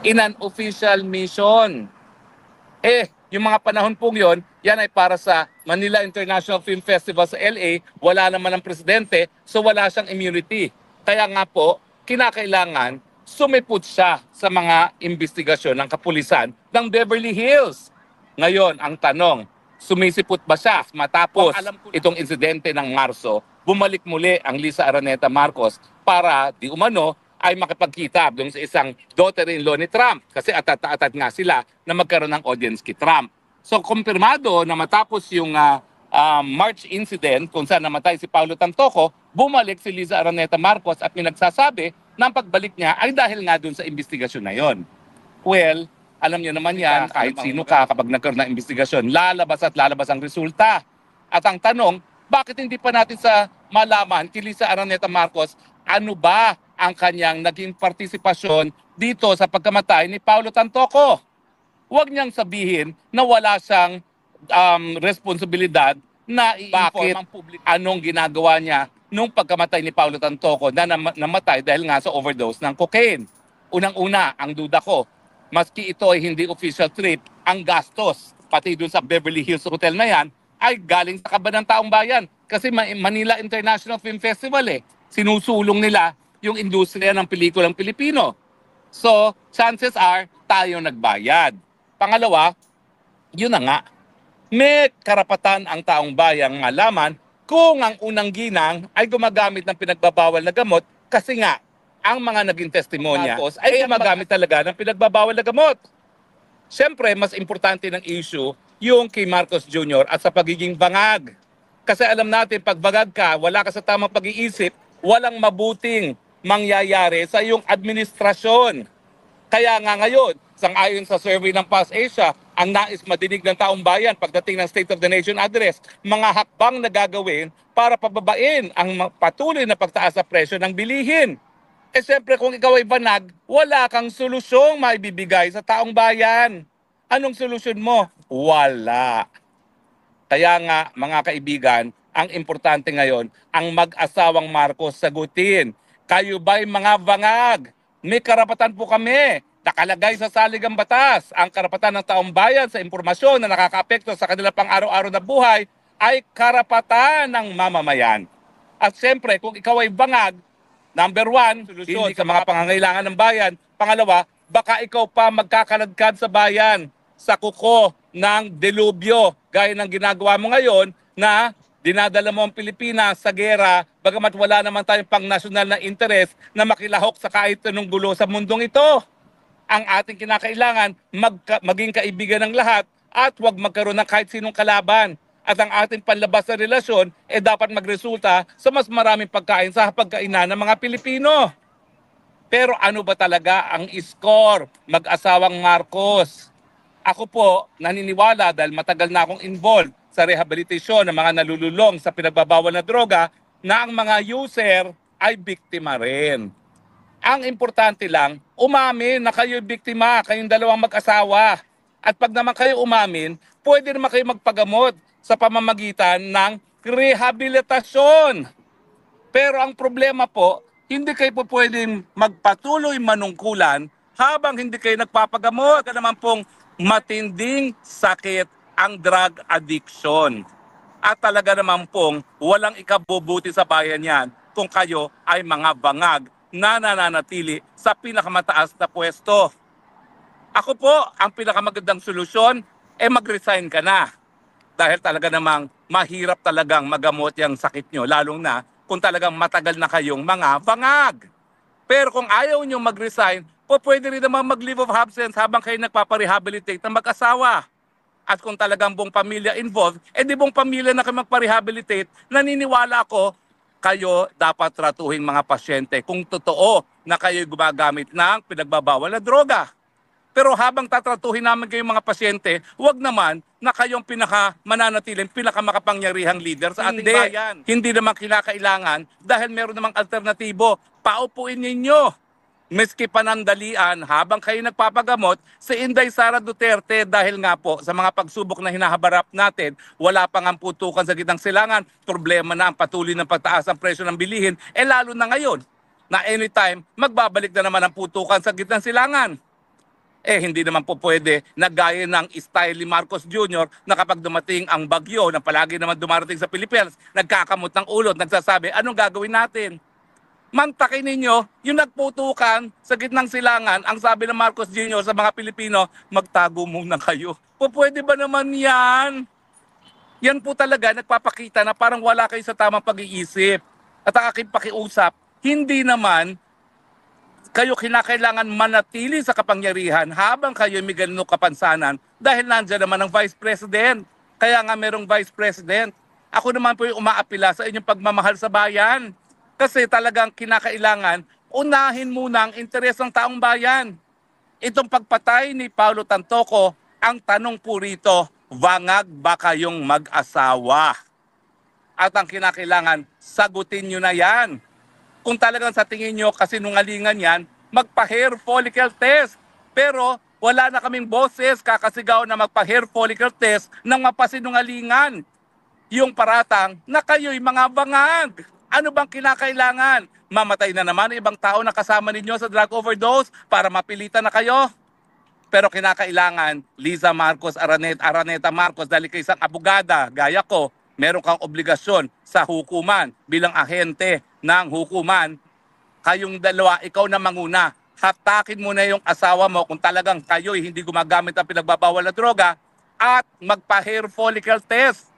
in an official mission. Yung mga panahon pong yon, yan ay para sa Manila International Film Festival sa LA, wala naman ang presidente, so wala siyang immunity. Kaya nga po, kinakailangan sumipot siya sa mga investigasyon ng kapulisan ng Beverly Hills. Ngayon, ang tanong, sumisipot ba siya matapos itong insidente ng Marso, bumalik muli ang Lisa Araneta Marcos para di umano ay makipagkita doon sa isang daughter-in-law ni Trump kasi atat-atat nga sila na magkaroon ng audience kay Trump. So, kumpirmado na matapos yung March incident kung saan namatay si Paulo Tantoco, bumalik si Liza Araneta Marcos at pinagsasabi na ang pagbalik niya ay dahil nga doon sa investigasyon na yon. Well, alam niyo naman yan, kahit sino ka kapag nagkaroon ng investigasyon, lalabas at lalabas ang resulta. At ang tanong, bakit hindi pa natin sa malaman kay Liza Araneta Marcos ano ba ang kanyang naging partisipasyon dito sa pagkamatay ni Paulo Tantoco? Huwag niyang sabihin na wala siyang responsibilidad na i-inform ang publiko anong ginagawa niya nung pagkamatay ni Paulo Tantoco na namatay dahil nga sa overdose ng cocaine. Unang-una, ang duda ko, maski ito ay hindi official trip, ang gastos, pati dun sa Beverly Hills Hotel na yan, ay galing sa kaba ng taong bayan. Kasi Manila International Film Festival sinusulong nila yung industriya ng pelikulang Pilipino. So, chances are, tayo nagbayad. Pangalawa, yun na nga, may karapatan ang taong bayang malaman kung ang unang ginang ay gumagamit ng pinagbabawal na gamot kasi nga, ang mga naging testimonya ay gumagamit talaga ng pinagbabawal na gamot. Siyempre, mas importante ng issue yung kay Marcos Jr. at sa pagiging bangag. Kasi alam natin, pag bangag ka, wala ka sa tamang pag-iisip, walang mabuting mangyayari sa iyong administrasyon. Kaya nga ngayon, sang-ayon sa survey ng PAS Asia, ang nais madinig ng taong bayan pagdating ng State of the Nation Address, mga hakbang na gagawin para pababain ang patuloy na pagtaas sa presyo ng bilihin. Siyempre kung ikaw ay banag, wala kang solusyong maibibigay sa taong bayan. Anong solusyon mo? Wala. Kaya nga mga kaibigan, ang importante ngayon, ang mag-asawang Marcos sagutin. Kayo ba'y mga bangag? May karapatan po kami. Nakalagay sa saligang batas ang karapatan ng taong bayan sa impormasyon na nakakaapekto sa kanilang pang-araw-araw na buhay ay karapatan ng mamamayan. At siyempre, kung ikaw ay bangag, number one, hindi ka mga pangangailangan ng bayan. Pangalawa, baka ikaw pa magkakaladkad sa bayan sa kuko ng delubyo gaya ng ginagawa mo ngayon na dinadala mo ang Pilipinas sa gera bagamat wala naman tayong pang-nasyonal na interes na makilahok sa kahit anong gulo sa mundong ito. Ang ating kinakailangan, maging kaibigan ng lahat at huwag magkaroon ng kahit sinong kalaban. At ang ating panlabas na relasyon dapat magresulta sa mas maraming pagkain sa hapagkainan ng mga Pilipino. Pero ano ba talaga ang score mag-asawang Marcos? Ako po naniniwala dahil matagal na akong involved sa rehabilitasyon ng mga nalululong sa pinagbabawal na droga na ang mga user ay biktima rin. Ang importante lang, umamin na kayo'y biktima, kayong dalawang mag-asawa. At pag naman kayo umamin, pwede naman kayo magpagamot sa pamamagitan ng rehabilitasyon. Pero ang problema po, hindi kayo po pwedeng magpatuloy manungkulan habang hindi kayo nagpapagamot. Kaya naman pong matinding sakit ang drug addiction. At talaga naman pong walang ikabubuti sa bayan yan kung kayo ay mga bangag na nananatili sa pinakamataas na pwesto. Ako po, ang pinakamagandang solusyon, mag-resign ka na. Dahil talaga namang mahirap talagang magamot yung sakit nyo, lalong na kung talagang matagal na kayong mga bangag. Pero kung ayaw nyo mag-resign, pwede rin naman mag-leave of absence habang kayo nagpaparehabilitate ng mag-asawa. At kung talagang buong pamilya involved, di buong pamilya na kayo magparehabilitate, naniniwala ako, kayo dapat tratuhin mga pasyente kung totoo na kayo gumagamit ng pinagbabawal na droga. Pero habang tatratuhin namin kayong mga pasyente, huwag naman na kayong mananatiling pinakamakapangyarihang leader sa ating bayan. Hindi naman kinakailangan dahil meron namang alternatibo. Paupuin ninyo. Miski panandalian habang kayo nagpapagamot si Inday Sara Duterte dahil nga po sa mga pagsubok na hinahabarap natin, wala pang ang putukan sa gitnang silangan, problema na ang patuloy ng pagtaas ng presyo ng bilihin, lalo na ngayon na anytime magbabalik na naman ang putukan sa gitnang silangan. Hindi naman po pwede na gaya ng style ni Marcos Jr. na kapag dumating ang bagyo na palagi naman dumarating sa Pilipinas, nagkakamot ng ulo at nagsasabi, anong gagawin natin? Mantakin ninyo, yung nagputukan sa gitnang silangan, ang sabi ng Marcos Jr. sa mga Pilipino, magtago muna kayo. Pwede ba naman yan? Yan po talaga nagpapakita na parang wala kayo sa tamang pag-iisip. At ang aking pakiusap, hindi naman kayo kinakailangan manatili sa kapangyarihan habang kayo may ganun kapansanan dahil nandiyan naman ang Vice President. Kaya nga merong Vice President. Ako naman po yung umaapila sa inyong pagmamahal sa bayan. Kasi talagang kinakailangan unahin muna ang interes ng taong bayan. Itong pagpatay ni Paulo Tantoco, ang tanong po rito, wangag ba kayong mag-asawa? At ang kinakailangan, sagutin nyo na yan. Kung talagang sa tingin nyo kasinungalingan yan, magpa-hair follicle test. Pero wala na kaming boses kakasigaw na magpa-hair follicle test ng mapasinungalingan. Yung paratang na kayo'y mga bangag. Ano bang kinakailangan? Mamatay na naman ibang tao na kasama ninyo sa drug overdose para mapilitan na kayo? Pero kinakailangan, Liza Marcos, Araneta Marcos, dahil kay isang abogada, gaya ko, meron kang obligasyon sa hukuman bilang ahente ng hukuman, kayong dalawa, ikaw na manguna. Hatakin mo na yung asawa mo kung talagang kayo'y hindi gumagamit ang pinagbabawal na droga at magpa-hair follicle test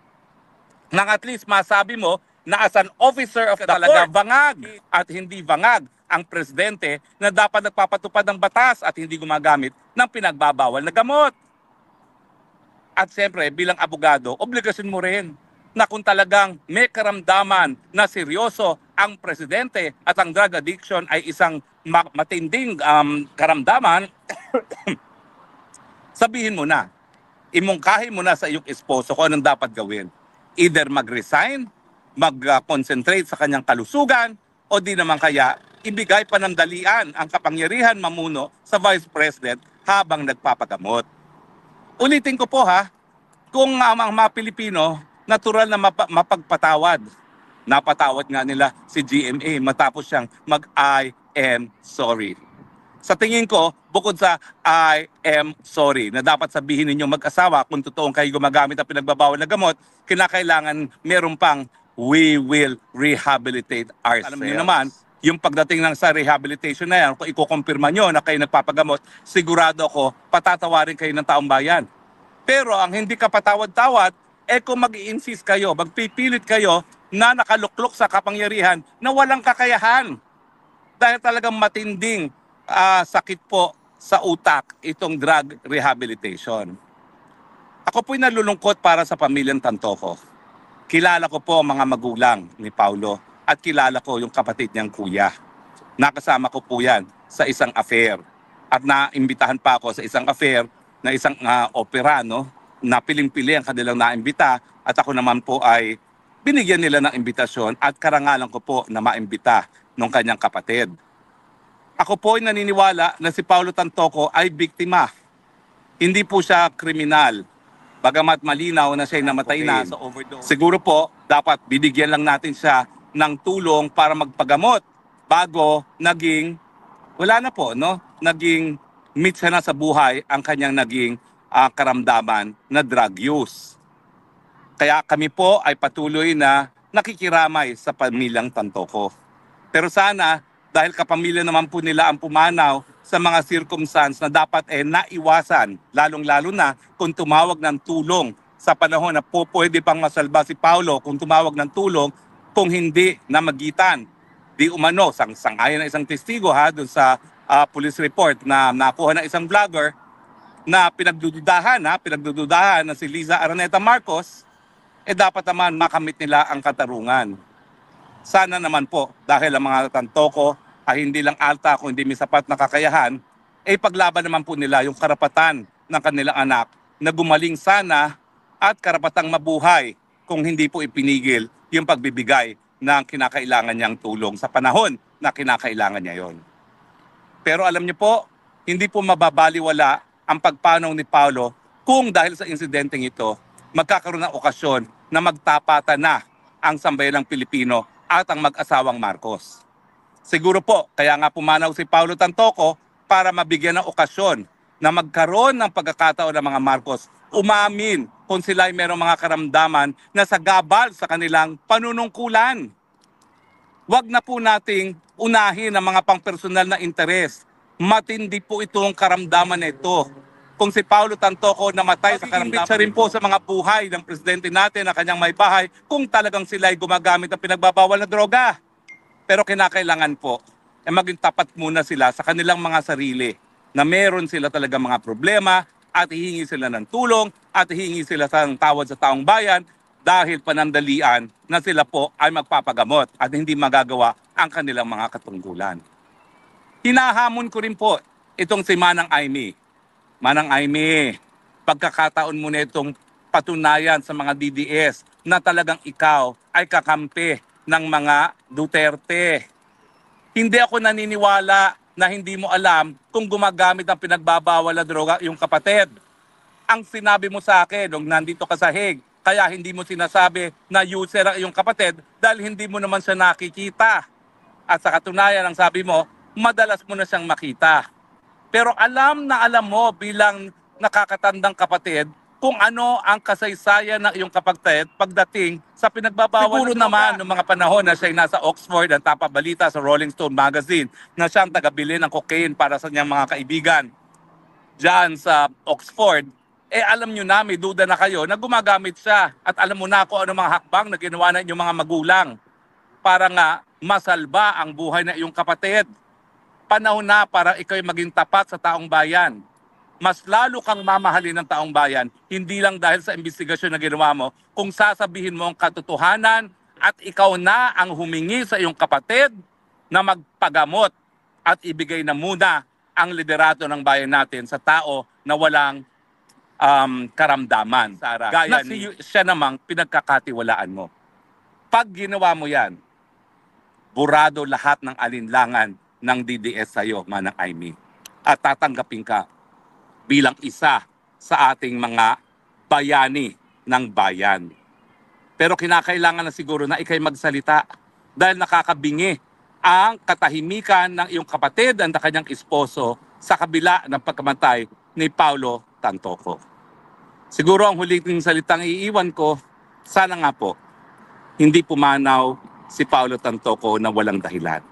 nang at least masabi mo na as an officer of the court, bangag at hindi bangag ang presidente na dapat nagpapatupad ng batas at hindi gumagamit ng pinagbabawal na gamot. At siyempre, bilang abogado, obligasyon mo rin na kung talagang may karamdaman na seryoso ang presidente at ang drug addiction ay isang matinding karamdaman, sabihin mo na, imungkahin mo na sa iyong esposo kung anong dapat gawin. Either mag-resign, mag-concentrate sa kanyang kalusugan, o di naman kaya ibigay panandalian ang kapangyarihan mamuno sa Vice President habang nagpapagamot. Ulitin ko po ha, kung ang mga Pilipino natural na mapagpatawad. Napatawad nga nila si GMA matapos siyang mag-I am sorry. Sa tingin ko, bukod sa I am sorry na dapat sabihin ninyo mag-asawa kung totoong kayo gumagamit ang pinagbabawal na gamot, kinakailangan meron pang we will rehabilitate ourselves. Alam niyo naman, yung pagdating ng sa rehabilitation na yan, kung ikukumpirma nyo na kayo nagpapagamot, sigurado ako patatawarin kayo ng taong bayan. Pero ang hindi ka patawad-tawad, kung mag-i-insist kayo, magpipilit kayo na nakaluklok sa kapangyarihan na walang kakayahan. Dahil talagang matinding sakit po sa utak itong drug rehabilitation. Ako po'y nalulungkot para sa pamilyang Tantoco. Kilala ko po ang mga magulang ni Paulo at kilala ko yung kapatid niyang kuya. Nakasama ko po yan sa isang affair. At naimbitahan pa ako sa isang affair na isang opera, no? Na piling-pili ang kanilang naimbita at ako naman po ay binigyan nila ng imbitasyon at karangalan ko po na maimbita ng kanyang kapatid. Ako po ay naniniwala na si Paulo Tantoco ay biktima. Hindi po siya kriminal. Bagamat malinaw na siya'y namatay na sa overdose. Siguro po dapat binigyan lang natin siya ng tulong para magpagamot bago naging, wala na po, no? Naging mitsa na sa buhay ang kanyang naging karamdaman na drug use. Kaya kami po ay patuloy na nakikiramay sa pamilyang Tantoco. Pero sana, dahil kapamilya naman po nila ang pumanaw sa mga circumstance na dapat naiwasan, lalong-lalo na kung tumawag ng tulong sa panahon na po pwede pang masalba si Paulo kung tumawag ng tulong, kung hindi na magitan. Di umano, sang-ayon na isang testigo doon sa police report na nakuha ng isang vlogger, na pinagdududahan na si Liza Araneta Marcos, dapat naman makamit nila ang katarungan. Sana naman po, dahil ang mga Tantoco ay hindi lang alta kung hindi may sapat na kakayahan, paglaban naman po nila yung karapatan ng kanilang anak na gumaling sana at karapatang mabuhay kung hindi po ipinigil yung pagbibigay ng kinakailangan niyang tulong sa panahon na kinakailangan niya yon. Pero alam niyo po, hindi po mababaliwala ang pagpanaw ni Paulo kung dahil sa insidenteng ito, magkakaroon ng okasyon na magtapatan na ang sambayanang Pilipino at ang mag-asawang Marcos. Siguro po, kaya nga pumanaw si Paulo Tantoco para mabigyan ng okasyon na magkaroon ng pagkakataon ng mga Marcos umamin kung sila ay mayroong mga karamdaman na sagabal sa kanilang panunungkulan. Huwag na po nating unahin ang mga pangpersonal na interes. Matindi po itong karamdaman na ito. Kung si Paulo Tantoco namatay sa karamdaman, rin po sa mga buhay ng presidente natin na kanyang may bahay kung talagang sila ay gumagamit ng pinagbabawal na droga. Pero kinakailangan po maging tapat muna sila sa kanilang mga sarili na meron sila talaga mga problema at hihingi sila ng tulong at hihingi sila ng tawad sa taong bayan dahil panandalian na sila po ay magpapagamot at hindi magagawa ang kanilang mga katungkulan. Hinahamon ko rin po itong si Manang Aimee. Manang Aimee, pagkakataon mo na itong patunayan sa mga DDS na talagang ikaw ay kakampi ng mga Duterte. Hindi ako naniniwala na hindi mo alam kung gumagamit ng pinagbabawal na droga yung kapatid. Ang sinabi mo sa akin nung nandito ka sa Hague, kaya hindi mo sinasabi na user ang iyong kapatid dahil hindi mo naman siya nakikita. At sa katunayan, ang sabi mo, madalas mo na siyang makita. Pero alam na alam mo bilang nakakatandang kapatid kung ano ang kasaysayan ng iyong kapatid pagdating sa pinagbabawal. Siguro naman noong mga panahon na siya nasa Oxford ang tapabalita sa Rolling Stone magazine na siyang tagabili ng cocaine para sa niyang mga kaibigan dyan sa Oxford, alam nyo na, may duda na kayo na gumagamit siya at alam mo na kung ano mga hakbang na ginawa na inyong mga magulang para nga masalba ang buhay na iyong kapatid. Panahon na para ikaw maging tapat sa taong bayan. Mas lalo kang mamahalin ng taong bayan, hindi lang dahil sa investigasyon na ginawa mo, kung sasabihin mo ang katotohanan at ikaw na ang humingi sa iyong kapatid na magpagamot at ibigay na muna ang liderato ng bayan natin sa tao na walang karamdaman. Sarah, gaya siya namang pinagkakatiwalaan mo. Pag ginawa mo yan, burado lahat ng alinlangan ng DDS sa'yo, Manang Aimee. At tatanggapin ka bilang isa sa ating mga bayani ng bayan. Pero kinakailangan na siguro na ikay magsalita dahil nakakabingi ang katahimikan ng iyong kapatid at ng kanyang esposo sa kabila ng pagkamatay ni Paulo Tantoco. Siguro ang huling salitang iiwan ko, sana nga po, hindi pumanaw si Paulo Tantoco na walang dahilan.